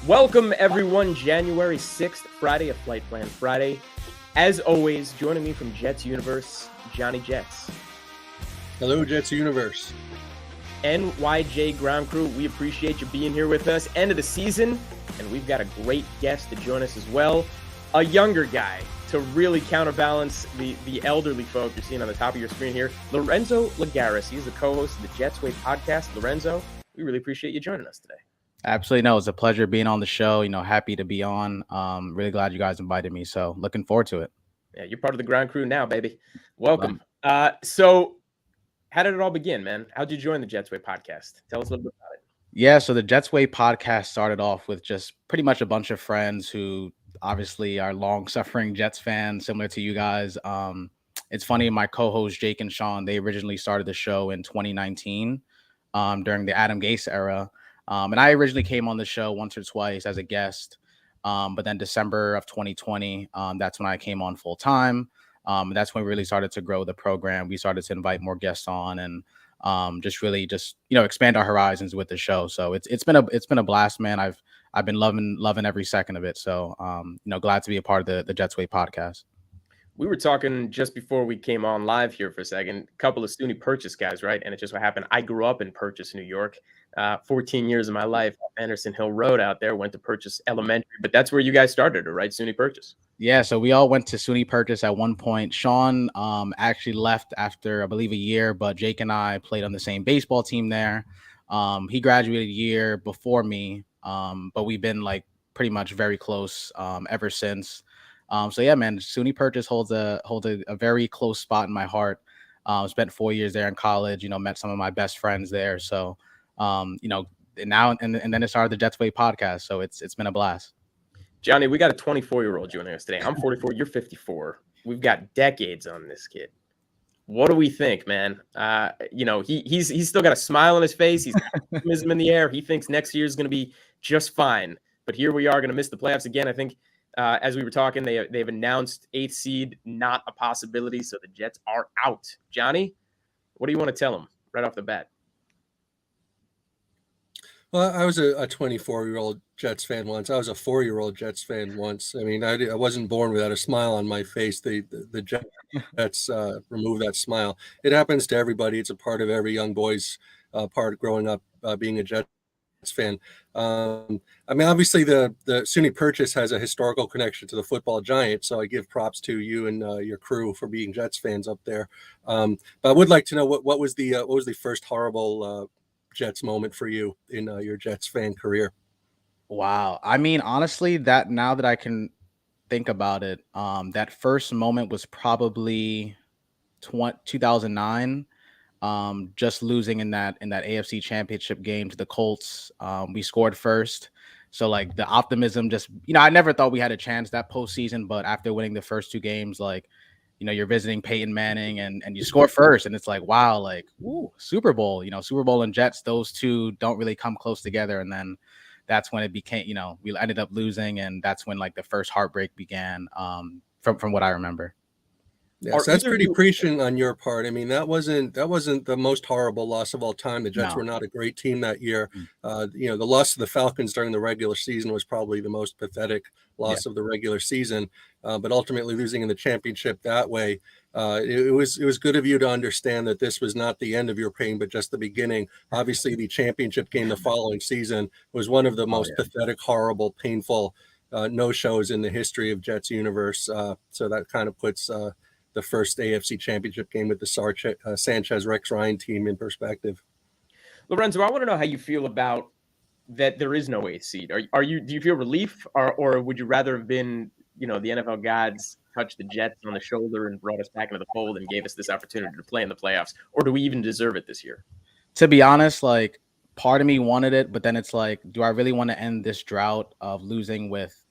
Welcome, everyone. January 6th, Friday, a Flight Plan Friday. As always, joining me from Jets Universe, Johnny Jets. Hello, Jets Universe. NYJ Ground Crew, we appreciate you being here with us. End of the season, and we've got a great guest to join us as well. A younger guy to really counterbalance the elderly folk you're seeing on the top of your screen here. Lorenzo Lagares. He's the co-host of the Jets Way podcast. Lorenzo, we really appreciate you joining us today. Absolutely. No, it's a pleasure being on the show. Happy to be on. Really glad you guys invited me. So looking forward to it. Yeah, you're part of the ground crew now, baby. Welcome. So how did it all begin, man? How'd you join the Jets Way podcast? Tell us a little bit about it. Yeah, so the Jets Way podcast started off with just pretty much a bunch of friends who obviously are long-suffering Jets fans, similar to you guys. It's funny, my co-host Jake and Sean, they originally started the show in 2019 during the Adam Gase era. And I originally came on the show once or twice as a guest. But then December of 2020, that's when I came on full time. That's when we really started to grow the program. We started to invite more guests on and just expand our horizons with the show. So it's been a blast, man. I've been loving every second of it. So glad to be a part of the Jets Way podcast. We were talking just before we came on live here for a second, a couple of SUNY Purchase guys, right? And it just what happened. I grew up in Purchase, New York. 14 years of my life, Anderson Hill Road out there, went to Purchase Elementary, but that's where you guys started, right? SUNY Purchase. Yeah, so we all went to SUNY Purchase at one point. Sean actually left after, I believe, a year, but Jake and I played on the same baseball team there. He graduated a year before me, but we've been pretty much very close ever since. So yeah, man, SUNY Purchase holds a very close spot in my heart. Spent 4 years there in college, met some of my best friends there. So, now and then it started the Jets Way podcast. So it's been a blast. Johnny, we got a 24-year-old joining us today. I'm 44, you're 54. We've got decades on this kid. What do we think, man? He's still got a smile on his face. He's got optimism in the air. He thinks next year is going to be just fine. But here we are going to miss the playoffs again. I think as we were talking, they've announced 8th seed, not a possibility. So the Jets are out. Johnny, what do you want to tell him right off the bat? Well, I was a 24-year-old Jets fan once. I was a 4-year-old Jets fan once. I mean, I wasn't born without a smile on my face. The Jets remove that smile. It happens to everybody. It's a part of every young boy's part of growing up being a Jets fan. Obviously the SUNY Purchase has a historical connection to the football giant, so I give props to you and your crew for being Jets fans up there. But I would like to know what was the first horrible Jets moment for you in your Jets fan career? Wow. I mean, honestly, that now that I can think about it, that first moment was probably 2009. Just losing in that AFC Championship game to the Colts. We scored first. So the optimism just, I never thought we had a chance that postseason, but after winning the first two games, you're visiting Peyton Manning and you score first and it's wow, ooh, Super Bowl, Super Bowl and Jets, those two don't really come close together. And then that's when it became, we ended up losing. And that's when the first heartbreak began from what I remember. Yeah, so that's pretty prescient on your part. I mean, that wasn't the most horrible loss of all time. The Jets were not a great team that year. The loss to the Falcons during the regular season was probably the most pathetic loss of the regular season. But ultimately losing in the championship that way, it was good of you to understand that this was not the end of your pain, but just the beginning. Obviously, the championship game the following season was one of the most pathetic, horrible, painful no-shows in the history of Jets universe. So that kind of puts the first AFC Championship game with the Sanchez Rex Ryan team in perspective. Lorenzo, I want to know how you feel about that. There is no 8th seed. Do you feel relief, or would you rather have been, the NFL gods touched the Jets on the shoulder and brought us back into the fold and gave us this opportunity to play in the playoffs, or do we even deserve it this year? To be honest, part of me wanted it, but then it's do I really want to end this drought of losing with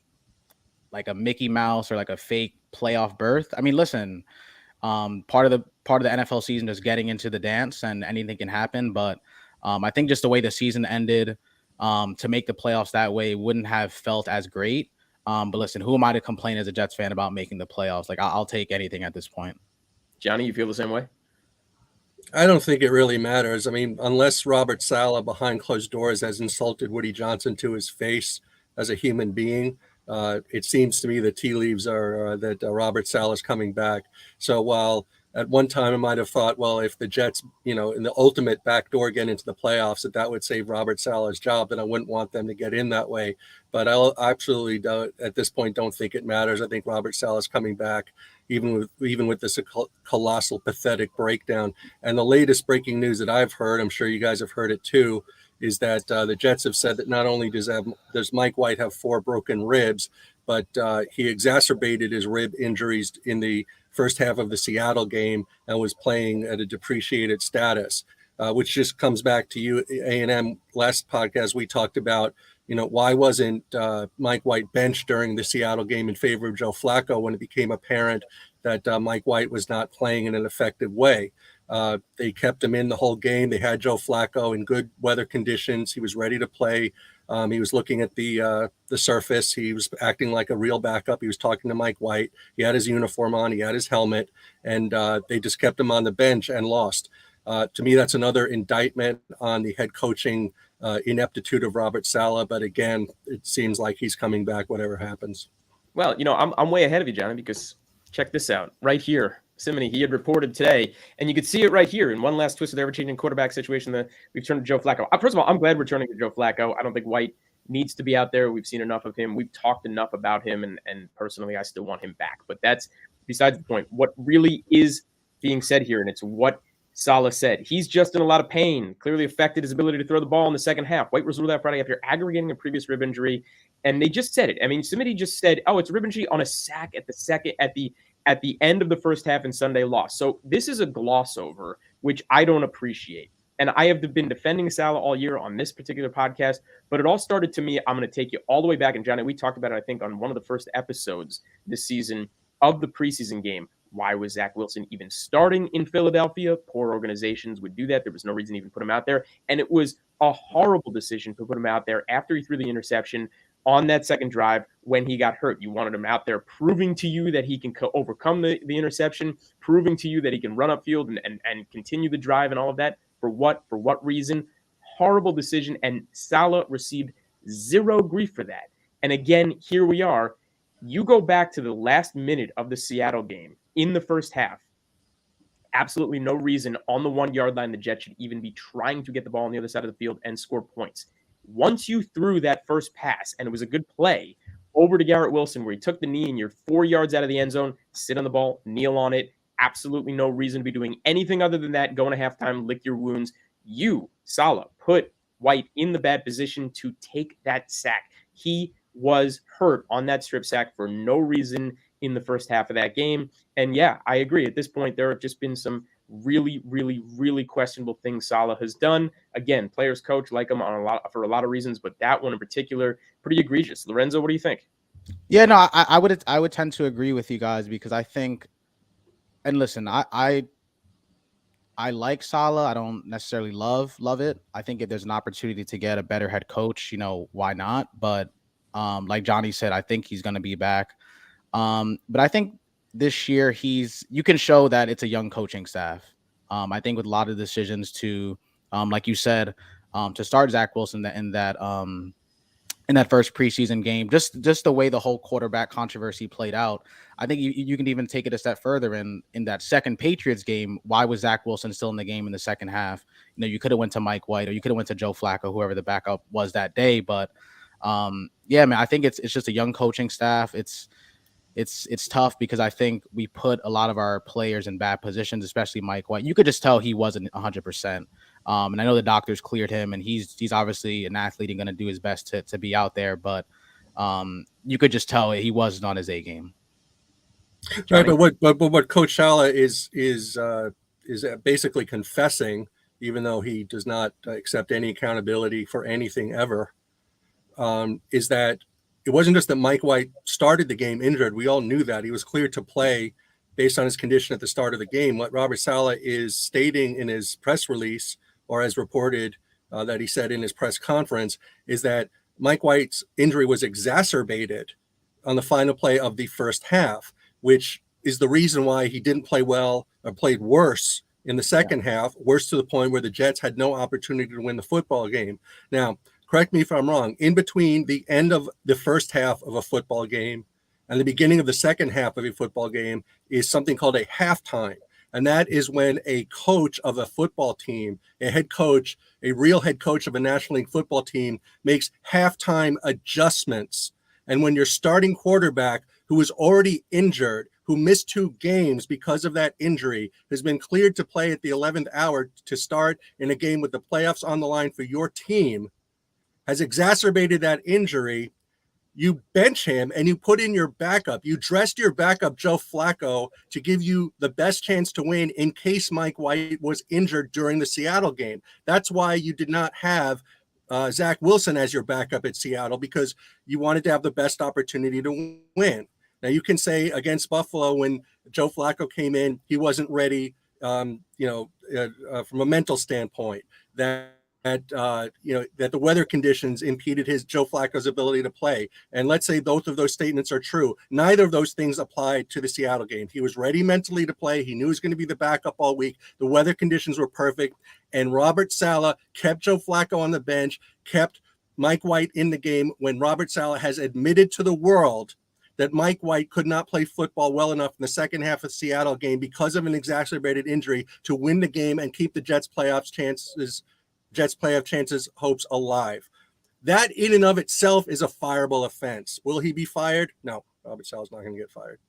a Mickey Mouse or a fake playoff berth? I mean, listen, part of the NFL season is getting into the dance and anything can happen. But I think just the way the season ended, to make the playoffs that way wouldn't have felt as great. But listen, who am I to complain as a Jets fan about making the playoffs? I'll take anything at this point. Johnny, you feel the same way? I don't think it really matters. I mean, unless Robert Saleh behind closed doors has insulted Woody Johnson to his face, as a human being. It seems to me the tea leaves are that Robert Saleh is coming back. So while at one time I might have thought, well, if the Jets, in the ultimate backdoor get into the playoffs, that would save Robert Saleh's job, then I wouldn't want them to get in that way. But I absolutely don't, at this point, don't think it matters. I think Robert Saleh is coming back, even with this colossal, pathetic breakdown. And the latest breaking news that I've heard, I'm sure you guys have heard it too, is that the Jets have said that not only does Mike White have 4 broken ribs, but he exacerbated his rib injuries in the first half of the Seattle game and was playing at a depreciated status, which just comes back to you, A&M. Last podcast we talked about, why wasn't Mike White benched during the Seattle game in favor of Joe Flacco when it became apparent that Mike White was not playing in an effective way? They kept him in the whole game. They had Joe Flacco in good weather conditions. He was ready to play. He was looking at the surface. He was acting like a real backup. He was talking to Mike White. He had his uniform on. He had his helmet, and they just kept him on the bench and lost. To me, that's another indictment on the head coaching ineptitude of Robert Saleh. But again, it seems like he's coming back whatever happens. Well, I'm way ahead of you, Johnny, because check this out right here. Simony, he had reported today, and you could see it right here in one last twist of the ever-changing quarterback situation that we've turned to Joe Flacco. First of all, I'm glad we're turning to Joe Flacco. I don't think White needs to be out there. We've seen enough of him. We've talked enough about him, and personally, I still want him back. But that's besides the point. What really is being said here, and it's what Saleh said. He's just in a lot of pain, clearly affected his ability to throw the ball in the second half. White was ruled out Friday after aggregating a previous rib injury, and they just said it. I mean, Simony just said, oh, it's a rib injury on a sack at the end of the first half and Sunday loss. So this is a gloss over, which I don't appreciate. And I have been defending Saleh all year on this particular podcast, but it all started to me. I'm going to take you all the way back. And Johnny, we talked about it, I think, on one of the first episodes this season of the preseason game. Why was Zach Wilson even starting in Philadelphia? Poor organizations would do that. There was no reason to even put him out there. And it was a horrible decision to put him out there after he threw the interception on that second drive when he got hurt. You wanted him out there proving to you that he can overcome the interception, proving to you that he can run upfield and continue the drive and all of that. For what reason? Horrible decision. And Saleh received zero grief for that. And again, here we are. You go back to the last minute of the Seattle game in the first half. Absolutely no reason on the 1 yard line the Jets should even be trying to get the ball on the other side of the field and score points. Once you threw that first pass, and it was a good play, over to Garrett Wilson where he took the knee and you're 4 yards out of the end zone, sit on the ball, kneel on it. Absolutely no reason to be doing anything other than that. Go into halftime, lick your wounds. You, Saleh, put White in the bad position to take that sack. He was hurt on that strip sack for no reason in the first half of that game. And yeah, I agree. At this point, there have just been some really, really, really questionable things Saleh has done. Again, players coach like him for a lot of reasons, but that one in particular, pretty egregious. Lorenzo, what do you think? Yeah, no, I would tend to agree with you guys because I think, and listen, I like Saleh. I don't necessarily love it. I think if there's an opportunity to get a better head coach, why not? But like Johnny said, I think he's going to be back. But I think this year you can show that it's a young coaching staff. I think with a lot of decisions to, like you said, to start Zach Wilson in that first preseason game, just the way the whole quarterback controversy played out. I think you can even take it a step further in that second Patriots game. Why was Zach Wilson still in the game in the second half? You could have went to Mike White or you could have went to Joe Flacco, whoever the backup was that day. But yeah, man, I think it's just a young coaching staff. It's tough because I think we put a lot of our players in bad positions, especially Mike White. You could just tell he wasn't 100%. And I know the doctors cleared him, and he's obviously an athlete and going to do his best to be out there. But you could just tell he wasn't on his A game. Johnny? Right, but what Coach Saleh is basically confessing, even though he does not accept any accountability for anything ever, is that it wasn't just that Mike White started the game injured. We all knew that. He was cleared to play based on his condition at the start of the game. What Robert Saleh is stating in his press release, or as reported that he said in his press conference, is that Mike White's injury was exacerbated on the final play of the first half, which is the reason why he didn't play well or played worse in the second half, worse to the point where the Jets had no opportunity to win the football game. Now, correct me if I'm wrong, in between the end of the first half of a football game and the beginning of the second half of a football game is something called a halftime. And that is when a coach of a football team, a head coach, a real head coach of a National League football team, makes halftime adjustments. And when your starting quarterback, who was already injured, who missed 2 games because of that injury, has been cleared to play at the 11th hour to start in a game with the playoffs on the line for your team, has exacerbated that injury, you bench him and you put in your backup. You dressed your backup, Joe Flacco, to give you the best chance to win in case Mike White was injured during the Seattle game. That's why you did not have Zach Wilson as your backup at Seattle, because you wanted to have the best opportunity to win. Now, you can say against Buffalo, when Joe Flacco came in, he wasn't ready, from a mental standpoint, that the weather conditions impeded Joe Flacco's ability to play. And let's say both of those statements are true. Neither of those things applied to the Seattle game. He was ready mentally to play. He knew he was going to be the backup all week. The weather conditions were perfect. And Robert Saleh kept Joe Flacco on the bench, kept Mike White in the game, when Robert Saleh has admitted to the world that Mike White could not play football well enough in the second half of the Seattle game because of an exacerbated injury to win the game and keep the Jets' playoff chances, hopes alive. That in and of itself is a fireable offense. Will he be fired? No, Robert Saleh's not going to get fired.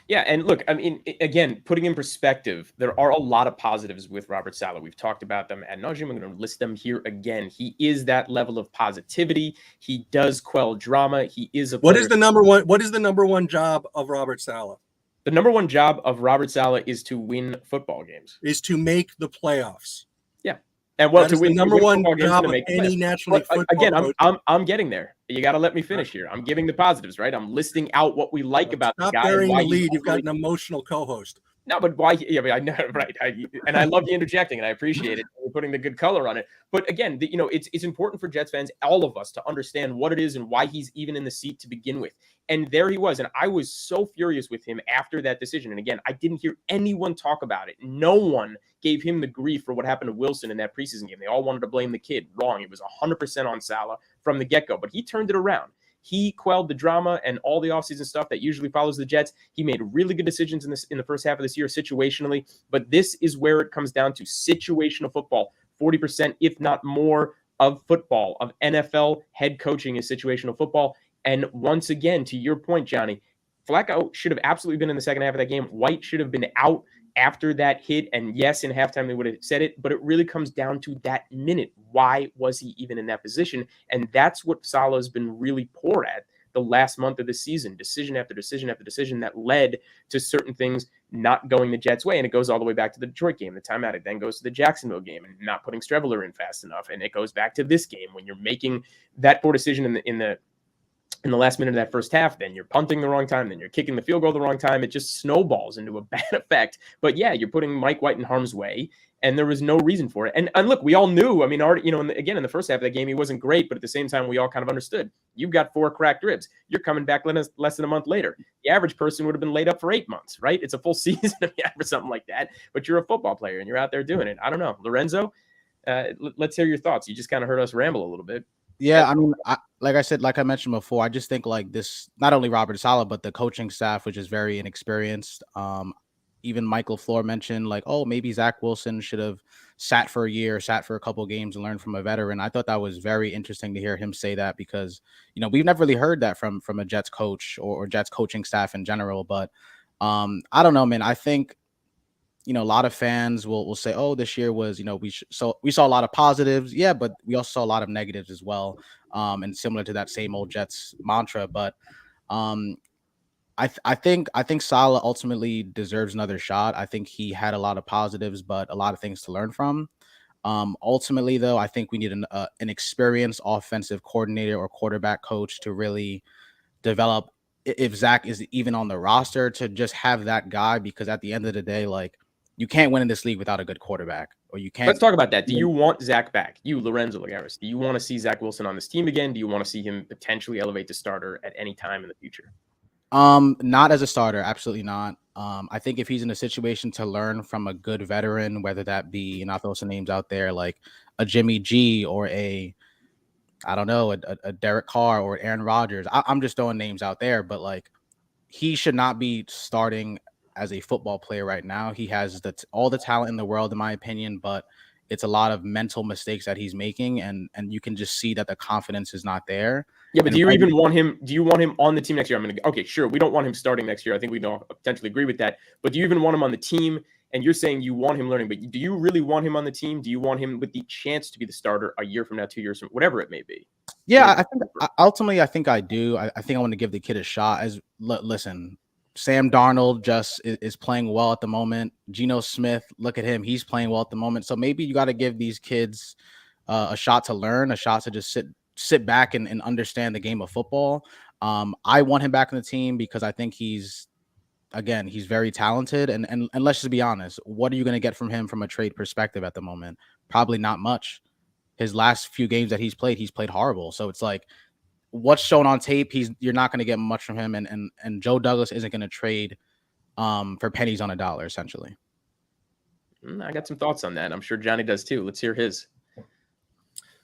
Yeah, and look, I mean, again, putting in perspective, there are a lot of positives with Robert Saleh. We've talked about them ad nauseum. I'm going to list them here again. He is that level of positivity. He does quell drama. He is a player. What is the number one job of Robert Saleh? The number one job of Robert Saleh is to win football games. Is to make the playoffs. Yeah. And well, that to win the number one job of any National League football again, coach. I'm getting there. You got to let me finish here. I'm giving the positives, right? I'm listing out what we like about the guy. Stop burying the lead. You've got an emotional co-host. No, but why? Yeah, I know, right? I love you interjecting, and I appreciate it. You're putting the good color on it. But again, it's important for Jets fans, all of us, to understand what it is and why he's even in the seat to begin with. And there he was, and I was so furious with him after that decision. And again, I didn't hear anyone talk about it. No one gave him the grief for what happened to Wilson in that preseason game. They all wanted to blame the kid. Wrong. It was 100% on Saleh from the get-go. But he turned it around. He quelled the drama and all the offseason stuff that usually follows the Jets. He made really good decisions in the first half of this year situationally. But this is where it comes down to situational football. 40%, if not more, of football, of NFL head coaching is situational football. And once again, to your point, Johnny, Flacco should have absolutely been in the second half of that game. White should have been out after that hit. And yes, in halftime, they would have said it, but it really comes down to that minute. Why was he even in that position? And that's what Saleh has been really poor at the last month of the season. Decision after decision after decision that led to certain things not going the Jets' way. And it goes all the way back to the Detroit game, the timeout. It then goes to the Jacksonville game and not putting Streveler in fast enough. And it goes back to this game when you're making that poor decision in the last minute of that first half, then you're punting the wrong time, then you're kicking the field goal the wrong time. It just snowballs into a bad effect. But yeah, you're putting Mike White in harm's way, and there was no reason for it. And look, we all knew, I mean, already, again, in the first half of that game, he wasn't great, but at the same time, we all kind of understood. You've got 4 cracked ribs. You're coming back less than a month later. The average person would have been laid up for 8 months, right? It's a full season if you average something like that, but you're a football player and you're out there doing it. I don't know. Lorenzo, let's hear your thoughts. You just kind of heard us ramble a little bit. Yeah, I mean, like I mentioned before, I just think like this, not only Robert Saleh, but the coaching staff, which is very inexperienced. Even Michael Floor mentioned like, oh, maybe Zach Wilson should have sat for a year, sat for a couple of games and learned from a veteran. I thought that was very interesting to hear him say that because, we've never really heard that from a Jets coach or Jets coaching staff in general. But I don't know, man. I think, a lot of fans will say, oh, this year was, we saw a lot of positives. Yeah, but we also saw a lot of negatives as well. And similar to that same old Jets mantra. But I think Saleh ultimately deserves another shot. I think he had a lot of positives, but a lot of things to learn from. Ultimately, though, I think we need an experienced offensive coordinator or quarterback coach to really develop, if Zach is even on the roster, to just have that guy, because at the end of the day, like, you can't win in this league without a good quarterback, or you can't. Let's talk about that. Do you want Zach back? You, Lorenzo Lagares, do you want to see Zach Wilson on this team again? Do you want to see him potentially elevate to starter at any time in the future? Not as a starter. Absolutely not. I think if he's in a situation to learn from a good veteran, whether that be, I'll throw some names out there, like a Jimmy G or a I don't know, a Derek Carr or Aaron Rodgers. I'm just throwing names out there, but like he should not be starting as a football player right now. He has all the talent in the world, in my opinion, but it's a lot of mental mistakes that he's making, and you can just see that the confidence is not there. Yeah, but and do you even want him? Do you want him on the team next year? Okay, sure. We don't want him starting next year. I think we don't potentially agree with that. But do you even want him on the team? And you're saying you want him learning, but do you really want him on the team? Do you want him with the chance to be the starter a year from now, 2 years from whatever it may be? Yeah, I think ultimately, I think I do. I think I want to give the kid a shot. Listen, Sam Darnold just is playing well at the moment. Geno Smith, look at him; he's playing well at the moment. So maybe you got to give these kids a shot to learn, a shot to just sit back and understand the game of football. I want him back on the team because I think he's very talented. And let's just be honest, what are you going to get from him from a trade perspective at the moment? Probably not much. His last few games that he's played horrible. So it's like what's shown on tape, you're not going to get much from him. And Joe Douglas isn't going to trade for pennies on a dollar, essentially. I got some thoughts on that. I'm sure Johnny does too. Let's hear his.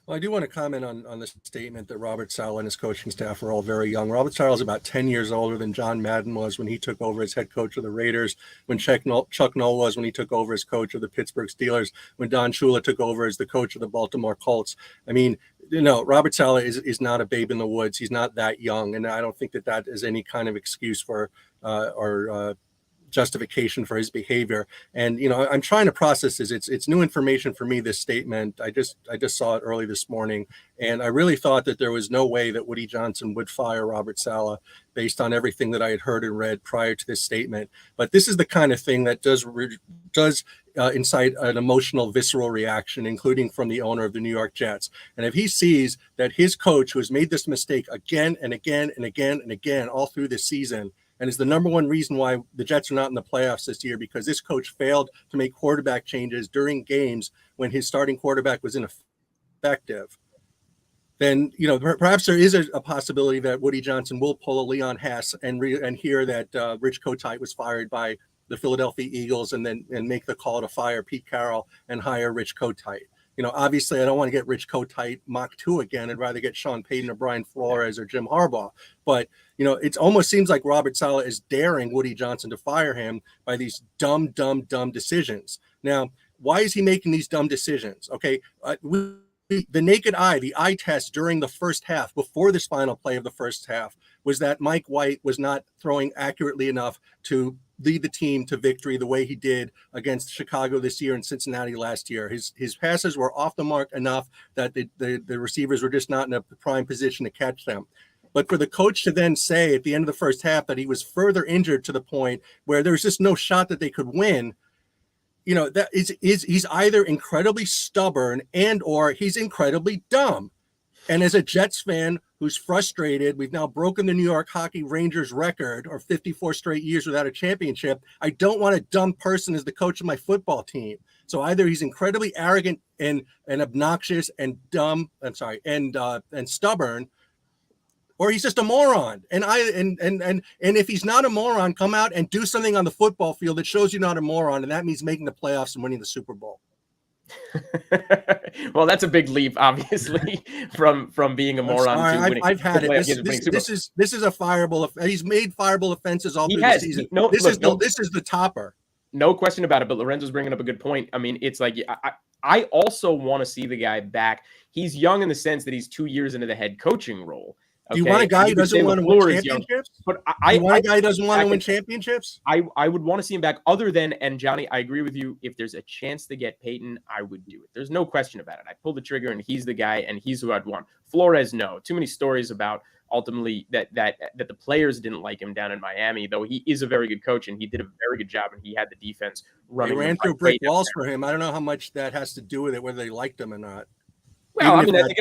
Well, I do want to comment on the statement that Robert Saleh and his coaching staff are all very young. Robert Saleh is about 10 years older than John Madden was when he took over as head coach of the Raiders, when Chuck Noll was when he took over as coach of the Pittsburgh Steelers, when Don Shula took over as the coach of the Baltimore Colts. I mean, Robert Saleh is not a babe in the woods. He's not that young, and I don't think that is any kind of excuse for or justification for his behavior. And I'm trying to process this. It's new information for me, this statement. I just saw it early this morning, and I really thought that there was no way that Woody Johnson would fire Robert Saleh based on everything that I had heard and read prior to this statement. But this is the kind of thing that does incite an emotional, visceral reaction, including from the owner of the New York Jets. And if he sees that his coach, who has made this mistake again and again and again and again all through this season, and is the number one reason why the Jets are not in the playoffs this year, because this coach failed to make quarterback changes during games when his starting quarterback was ineffective, then perhaps there is a possibility that Woody Johnson will pull a Leon Hess and hear that Rich Kotite was fired by the Philadelphia Eagles and make the call to fire Pete Carroll and hire Rich Kotite. Obviously, I don't want to get Rich Kotite Mach 2 again. I'd rather get Sean Payton or Brian Flores or Jim Harbaugh. But, it almost seems like Robert Saleh is daring Woody Johnson to fire him by these dumb decisions. Now, why is he making these dumb decisions? Okay, the naked eye, the eye test during the first half, before this final play of the first half, was that Mike White was not throwing accurately enough to lead the team to victory the way he did against Chicago this year and Cincinnati last year. His passes were off the mark enough that the receivers were just not in a prime position to catch them. But for the coach to then say at the end of the first half that he was further injured to the point where there's just no shot that they could win, that he's either incredibly stubborn or he's incredibly dumb. And as a Jets fan who's frustrated, we've now broken the New York Hockey Rangers record, or 54 straight years without a championship. I don't want a dumb person as the coach of my football team. So either he's incredibly arrogant and obnoxious and dumb, and stubborn, or he's just a moron. And if he's not a moron, come out and do something on the football field that shows you're not a moron, and that means making the playoffs and winning the Super Bowl. Well, that's a big leap, obviously, from being a moron to winning. I've had it. This is a fireable. He's made fireable offenses all through the season. This is the topper. No question about it. But Lorenzo's bringing up a good point. I mean, it's like I also want to see the guy back. He's young in the sense that he's 2 years into the head coaching role. Okay. Do you want a guy who doesn't want to win championships? But I want a guy who doesn't want to win championships? I would want to see him back, other than, and Johnny, I agree with you, if there's a chance to get Peyton, I would do it. There's no question about it. I pulled the trigger, and he's the guy, and he's who I'd want. Flores, no. Too many stories about ultimately that the players didn't like him down in Miami, though he is a very good coach, and he did a very good job, and he had the defense running. They ran through brick walls for him. I don't know how much that has to do with it, whether they liked him or not. Well, I mean, I think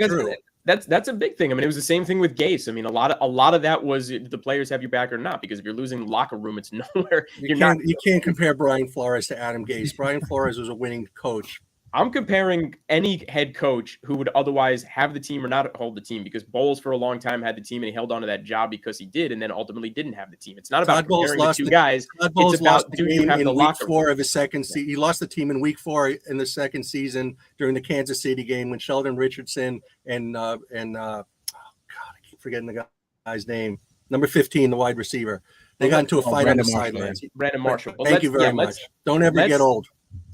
that's a big thing. I mean, it was the same thing with Gase. I mean, a lot of that was the players have your back or not, because if you're losing the locker room, it's nowhere. You can't compare Brian Flores to Adam Gase. Brian Flores was a winning coach. I'm comparing any head coach who would otherwise have the team or not hold the team, because Bowles for a long time had the team and he held on to that job because he did, and then ultimately didn't have the team. It's not about comparing the two guys. It's about do you have the locker room. Week 4 of his second season. He lost the team in week 4 in the second season during the Kansas City game when Sheldon Richardson and oh God, I keep forgetting the guy's name. Number 15, the wide receiver. They got into a fight on the sidelines. Brandon Marshall. Well, thank you very much. Don't ever get old.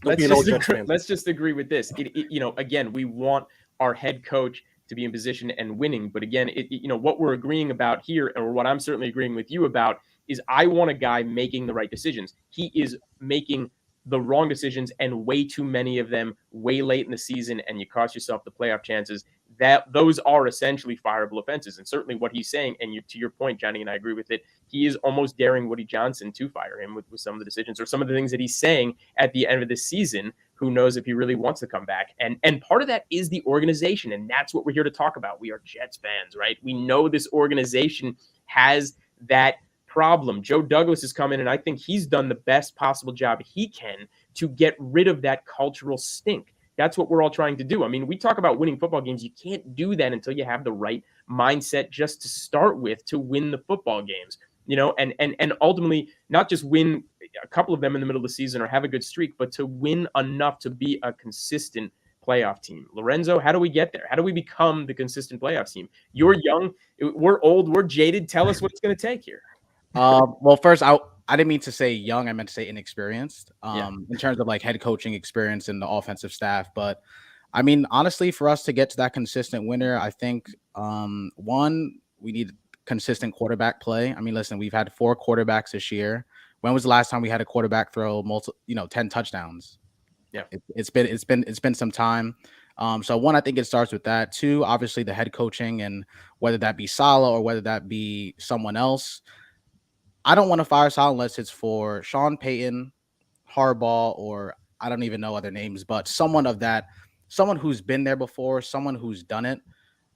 Let's just agree with this. Again, we want our head coach to be in position and winning. But again, what we're agreeing about here, or what I'm certainly agreeing with you about, is I want a guy making the right decisions. He is making the wrong decisions, and way too many of them way late in the season, and you cost yourself the playoff chances. That those are essentially fireable offenses. And certainly what he's saying, and to your point, Johnny, and I agree with it, he is almost daring Woody Johnson to fire him with some of the decisions or some of the things that he's saying at the end of the season. Who knows if he really wants to come back? And part of that is the organization, and that's what we're here to talk about. We are Jets fans, right? We know this organization has that problem. Joe Douglas has come in, and I think he's done the best possible job he can to get rid of that cultural stink. That's what we're all trying to do. I mean, we talk about winning football games. You can't do that until you have the right mindset just to start with to win the football games, and ultimately not just win a couple of them in the middle of the season or have a good streak, but to win enough to be a consistent playoff team. Lorenzo, how do we get there? How do we become the consistent playoff team? You're young, we're old, we're jaded. Tell us what it's going to take here. Well, first, I didn't mean to say young. I meant to say inexperienced in terms of like head coaching experience and the offensive staff. But I mean, honestly, for us to get to that consistent winner, I think one, we need consistent quarterback play. I mean, listen, we've had 4 quarterbacks this year. When was the last time we had a quarterback throw 10 touchdowns? Yeah, it's been some time. So one, I think it starts with that. 2, obviously the head coaching, and whether that be Saleh or whether that be someone else. I don't want to fire Saleh unless it's for Sean Payton, Harbaugh, or I don't even know other names, but someone who's been there before, someone who's done it.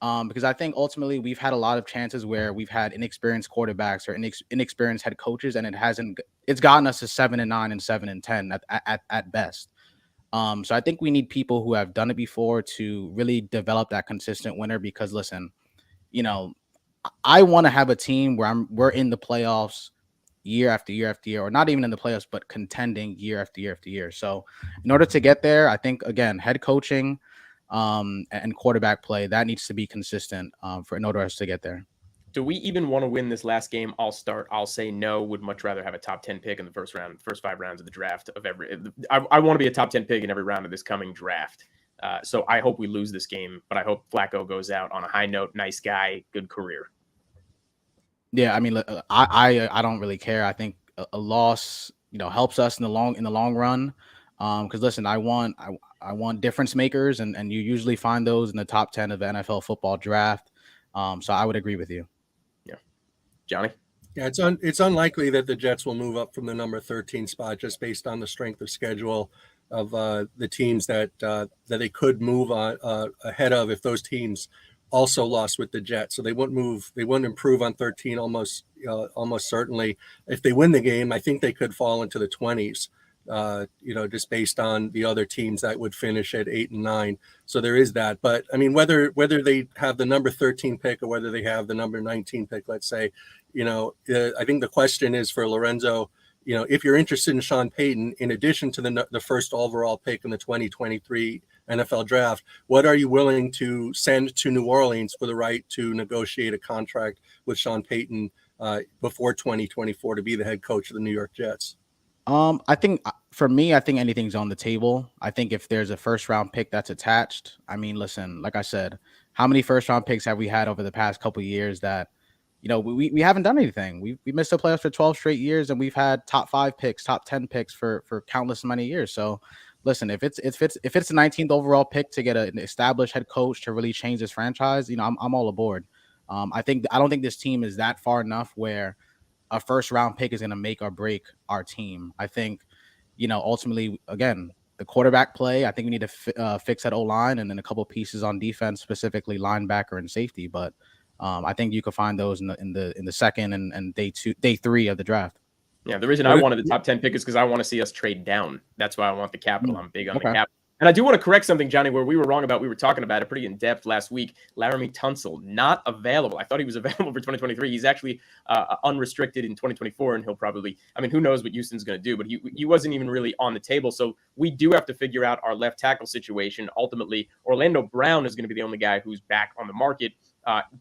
Because I think ultimately we've had a lot of chances where we've had inexperienced quarterbacks or inexperienced head coaches, and it's gotten us to 7-9 and 7-10 at best. So I think we need people who have done it before to really develop that consistent winner. Because listen, I want to have a team where we're in the playoffs year after year after year, or not even in the playoffs, but contending year after year after year. So in order to get there, I think, again, head coaching and quarterback play, that needs to be consistent in order for us to get there. Do we even want to win this last game? I'll say no. Would much rather have a top 10 pick in the first 5 rounds of the draft of every. I want to be a top 10 pick in every round of this coming draft. So I hope we lose this game, but I hope Flacco goes out on a high note. Nice guy, good career. Yeah, I mean, I don't really care. I think a loss, helps us in the long run. Because listen, I want difference makers, and you usually find those in the top 10 of the NFL football draft. So I would agree with you. Yeah, Johnny. Yeah, it's unlikely that the Jets will move up from the number 13 spot just based on the strength of schedule of the teams that they could move on ahead of if those teams also lost with the Jets. So they wouldn't improve on 13 almost certainly. If they win the game, I think they could fall into the 20s. Just based on the other teams that would finish at 8 and 9. So there is that. But I mean, whether they have the number 13 pick or whether they have the number 19 pick, let's say, I think the question is for Lorenzo, if you're interested in Sean Payton, in addition to the first overall pick in the 2023 NFL draft, what are you willing to send to New Orleans for the right to negotiate a contract with Sean Payton before 2024 to be the head coach of the New York Jets? I think for me, I think anything's on the table. I think if there's a first round pick that's attached, I mean, listen, like I said, how many first round picks have we had over the past couple of years that, we haven't done anything. We missed the playoffs for 12 straight years, and we've had top 5 picks, top 10 picks for countless many years. So listen, if it's the 19th overall pick to get an established head coach to really change this franchise, I'm all aboard. I don't think this team is that far enough where a first round pick is going to make or break our team. I think, ultimately, again, the quarterback play, I think we need to fix that O-line and then a couple pieces on defense, specifically linebacker and safety. But I think you could find those in the second and day 3 of the draft. Yeah, the reason I wanted the top 10 pick is because I want to see us trade down. That's why I want the capital. I'm big on the capital. And I do want to correct something, Johnny, where we were wrong about. We were talking about it pretty in depth last week. Laramie Tunsil, not available. I thought he was available for 2023. He's actually unrestricted in 2024, and he'll probably, I mean, who knows what Houston's going to do, but he wasn't even really on the table. So we do have to figure out our left tackle situation. Ultimately, Orlando Brown is going to be the only guy who's back on the market.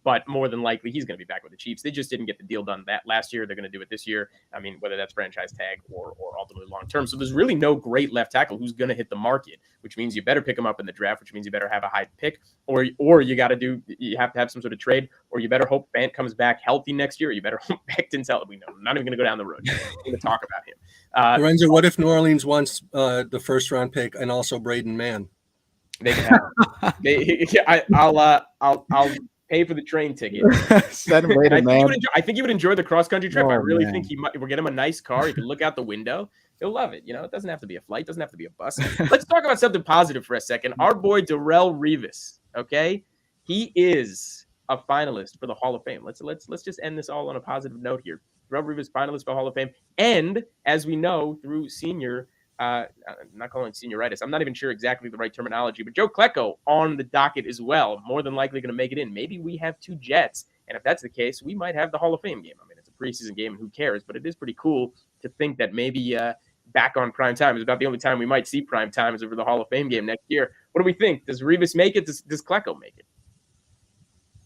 But more than likely, he's going to be back with the Chiefs. They just didn't get the deal done that last year. They're going to do it this year. I mean, whether that's franchise tag or ultimately long term. So there's really no great left tackle who's going to hit the market, which means you better pick him up in the draft, which means you better have a high pick, or you have to have some sort of trade, or you better hope Bant comes back healthy next year. Or you better hope Becton's healthy. We know. I'm not even going to go down the road. We're going to talk about him. Lorenzo, what if New Orleans wants the first round pick and also Braden Mann? They can have. I'll pay for the train ticket. Send Braden Mann. I think he would enjoy the cross country trip. Oh, I really man. think we'll get him a nice car. He can look out the window. He'll love it. You know, it doesn't have to be a flight. It doesn't have to be a bus. Let's talk about something positive for a second. Our boy Darrelle Revis. Okay, he is a finalist for the Hall of Fame. Let's just end this all on a positive note here. Darrelle Revis finalist for the Hall of Fame, and as we know through senior. I'm not calling it senioritis. I'm not even sure exactly the right terminology, but Joe Klecko on the docket as well. More than likely going to make it in. Maybe we have two Jets, and if that's the case, we might have the Hall of Fame game. I mean, it's a preseason game, and who cares? But it is pretty cool to think that maybe back on prime time is about the only time we might see prime time is over the Hall of Fame game next year. What do we think? Does Revis make it? Does Klecko make it?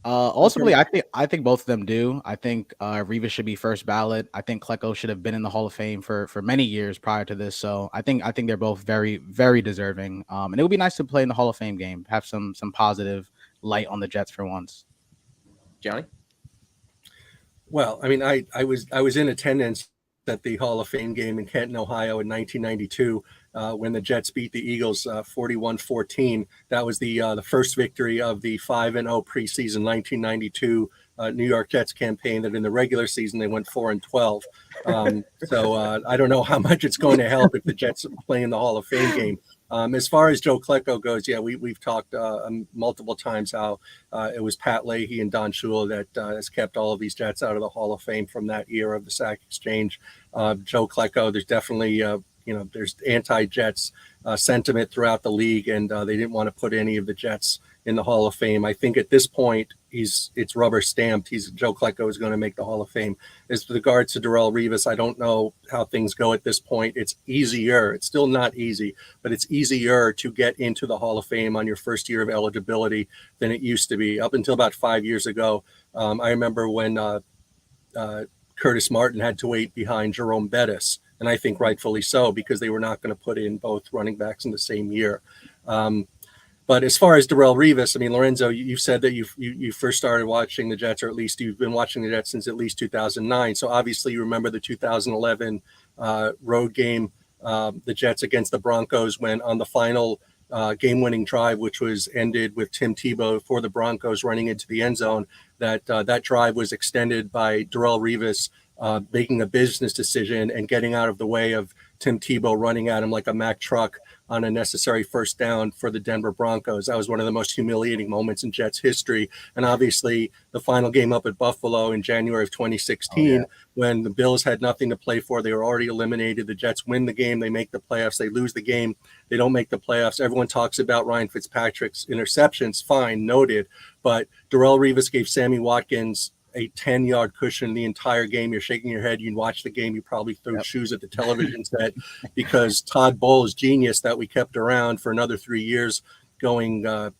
Ultimately, I think both of them do. I think Revis should be first ballot. I think Klecko should have been in the Hall of Fame for many years prior to this. So I think they're both very, very deserving. And it would be nice to play in the Hall of Fame game, have some positive light on the Jets for once. Johnny? Well, I mean, I was in attendance at the Hall of Fame game in Canton, Ohio in 1992 when the Jets beat the Eagles 41-14. That was the first victory of the 5-0 preseason 1992 New York Jets campaign. That in the regular season they went 4-12. So I don't know how much it's going to help if the Jets play in the Hall of Fame game. As far as Joe Klecko goes, yeah, we've talked multiple times how it was Pat Leahy and Don Shula that has kept all of these Jets out of the Hall of Fame from that era of the sack exchange. Joe Klecko, there's definitely there's anti-Jets sentiment throughout the league, and they didn't want to put any of the Jets in the Hall of Fame. I think at this point it's rubber stamped. Joe Klecko is going to make the Hall of Fame. As regards to Darrelle Revis, I don't know how things go at this point. It's easier. It's still not easy, but it's easier to get into the Hall of Fame on your first year of eligibility than it used to be. Up until about 5 years ago, I remember when Curtis Martin had to wait behind Jerome Bettis, and I think rightfully so, because they were not going to put in both running backs in the same year. But as far as Darrelle Revis, I mean, Lorenzo, you said that you first started watching the Jets, or at least you've been watching the Jets since at least 2009. So obviously you remember the 2011 road game, the Jets against the Broncos, when on the final game-winning drive, which was ended with Tim Tebow for the Broncos running into the end zone, that drive was extended by Darrelle Revis making a business decision and getting out of the way of Tim Tebow running at him like a Mack truck on a necessary first down for the Denver Broncos. That was one of the most humiliating moments in Jets history. And obviously the final game up at Buffalo in January of 2016, when the Bills had nothing to play for, they were already eliminated. The Jets win the game, they make the playoffs. They lose the game, they don't make the playoffs. Everyone talks about Ryan Fitzpatrick's interceptions, fine, noted. But Darrelle Revis gave Sammy Watkins a 10-yard cushion the entire game. You're shaking your head. You watch the game. You probably threw shoes at the television set because Todd Bowles' genius that we kept around for another 3 years, going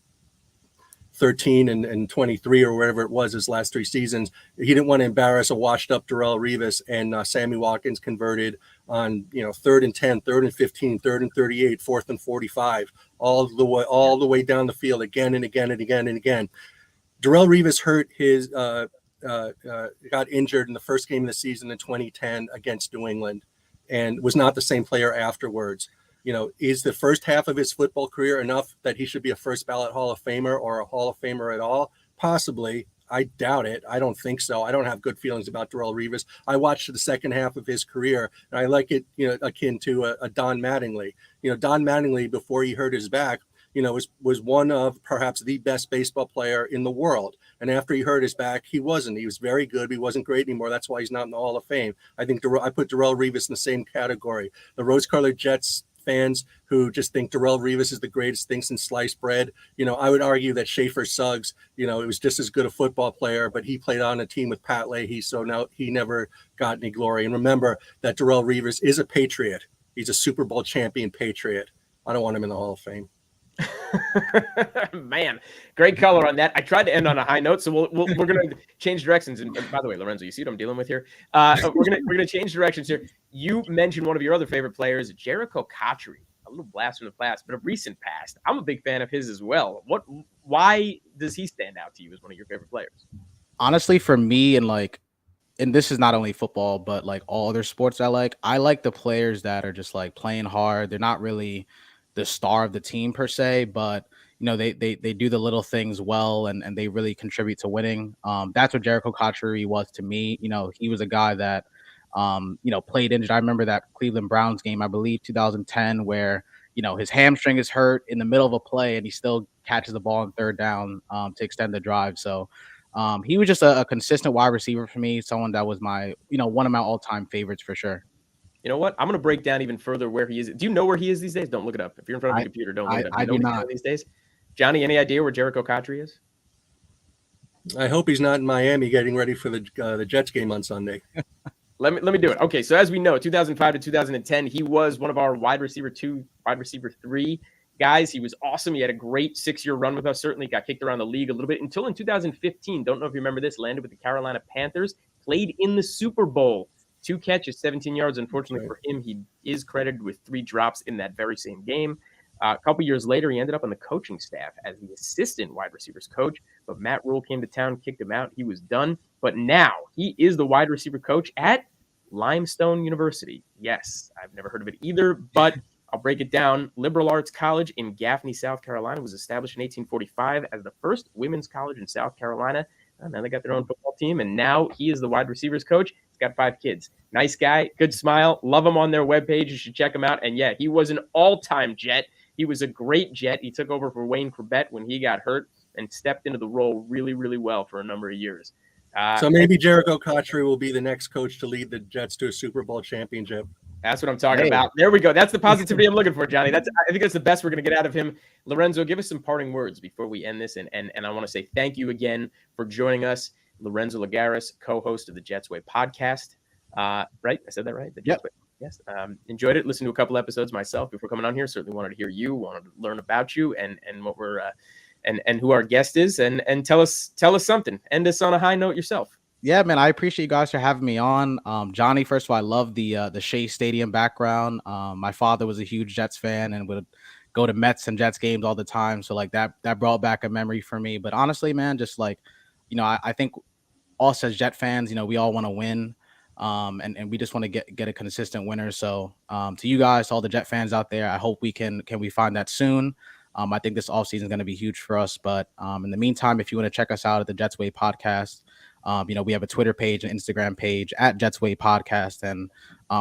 13 and 23 or whatever it was his last 3 seasons. He didn't want to embarrass a washed-up Darrelle Revis, and Sammy Watkins converted on 3rd and 10, 3rd and 15, 3rd and 38, 4th and 45, all the way down the field again and again and again and again. Darrelle Revis hurt his got injured in the first game of the season in 2010 against New England and was not the same player afterwards. Is the first half of his football career enough that he should be a first ballot Hall of Famer or a Hall of Famer at all? Possibly. I doubt it. I don't think so. I don't have good feelings about Darrelle Revis. I watched the second half of his career, and I like it, akin to a Don Mattingly. Don Mattingly, before he hurt his back, was one of perhaps the best baseball player in the world. And after he hurt his back, he wasn't. He was very good, but he wasn't great anymore. That's why he's not in the Hall of Fame. I think I put Darrelle Revis in the same category. The rose-colored Jets fans who just think Darrelle Revis is the greatest thing since sliced bread. I would argue that Schaefer Suggs, it was just as good a football player, but he played on a team with Pat Leahy, so now he never got any glory. And remember that Darrelle Revis is a Patriot. He's a Super Bowl champion Patriot. I don't want him in the Hall of Fame. Man, great color on that. I tried to end on a high note, so we're going to change directions. And by the way, Lorenzo, you see what I'm dealing with here? We're going to change directions here. You mentioned one of your other favorite players, Jerricho Cotchery. A little blast from the past, but a recent past. I'm a big fan of his as well. Why does he stand out to you as one of your favorite players? Honestly, for me, and this is not only football, but like all other sports I like the players that are just like playing hard. They're not really the star of the team per se, but they do the little things well, and they really contribute to winning. That's what Jerricho Cotchery was to me. He was a guy that played injured. I remember that Cleveland Browns game, I believe 2010, where his hamstring is hurt in the middle of a play and he still catches the ball on third down to extend the drive. So he was just a consistent wide receiver for me, someone that was my one of my all-time favorites for sure. You know what? I'm going to break down even further where he is. Do you know where he is these days? Don't look it up. If you're in front of a computer, don't look it up. I do not. These days? Johnny, any idea where Jerricho Cotchery is? I hope he's not in Miami getting ready for the Jets game on Sunday. Let me do it. Okay, so as we know, 2005 to 2010, he was one of our wide receiver 2, wide receiver 3 guys. He was awesome. He had a great 6-year run with us. Certainly got kicked around the league a little bit until in 2015. Don't know if you remember this. Landed with the Carolina Panthers. Played in the Super Bowl. 2 catches, 17 yards. Unfortunately for him, he is credited with 3 drops in that very same game. A couple years later, he ended up on the coaching staff as the assistant wide receivers coach. But Matt Rule came to town, kicked him out. He was done. But now he is the wide receiver coach at Limestone University. Yes, I've never heard of it either, but I'll break it down. Liberal Arts College in Gaffney, South Carolina was established in 1845 as the first women's college in South Carolina. And then they got their own football team, and now he is the wide receivers coach. He's got 5 kids. Nice guy, good smile. Love him on their webpage. You should check him out. And yeah, he was an all-time Jet. He was a great Jet. He took over for Wayne Corbett when he got hurt and stepped into the role really, really well for a number of years. So maybe Jerricho Cotchery will be the next coach to lead the Jets to a Super Bowl championship. That's what I'm talking about. There we go. That's the positivity I'm looking for, Johnny. I think that's the best we're going to get out of him. Lorenzo, give us some parting words before we end this. And I want to say thank you again for joining us. Lorenzo Lagares, co-host of the Jets Way podcast. Right? I said that right? The Jets Way. Yes. Enjoyed it. Listened to a couple episodes myself before coming on here. Certainly wanted to hear you, wanted to learn about you and what we're and who our guest is, and tell us something. End us on a high note yourself. Yeah, man, I appreciate you guys for having me on. Johnny, first of all, I love the Shea Stadium background. My father was a huge Jets fan and would go to Mets and Jets games all the time. So like that brought back a memory for me. But honestly, man, just like, I think us as Jet fans, we all want to win. And we just want to get a consistent winner. So to you guys, to all the Jet fans out there, I hope we can find that soon. I think this offseason is going to be huge for us. But in the meantime, if you want to check us out at the Jets Way podcast, we have a Twitter page and Instagram page at Jets Way Podcast. And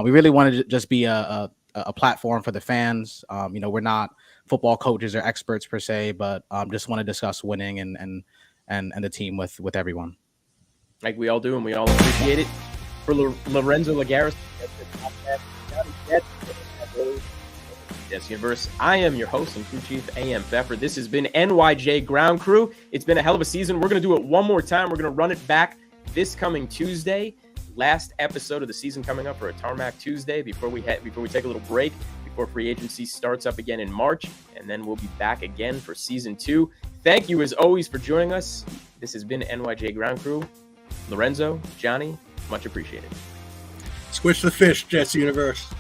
we really want to just be a platform for the fans. We're not football coaches or experts per se, but just want to discuss winning and the team with everyone. Like we all do, and we all appreciate it. For Lorenzo Lagares, Jets Universe, I am your host and crew chief, A.M. Pfeffer. This has been NYJ Ground Crew. It's been a hell of a season. We're going to do it one more time. We're going to run it back this coming Tuesday. Last episode of the season coming up for a Tarmac Tuesday before we take a little break, before free agency starts up again in March, and then we'll be back again for season 2. Thank you as always for joining us. This has been NYJ Ground Crew. Lorenzo, Johnny, much appreciated. Squish the fish, Jets Universe.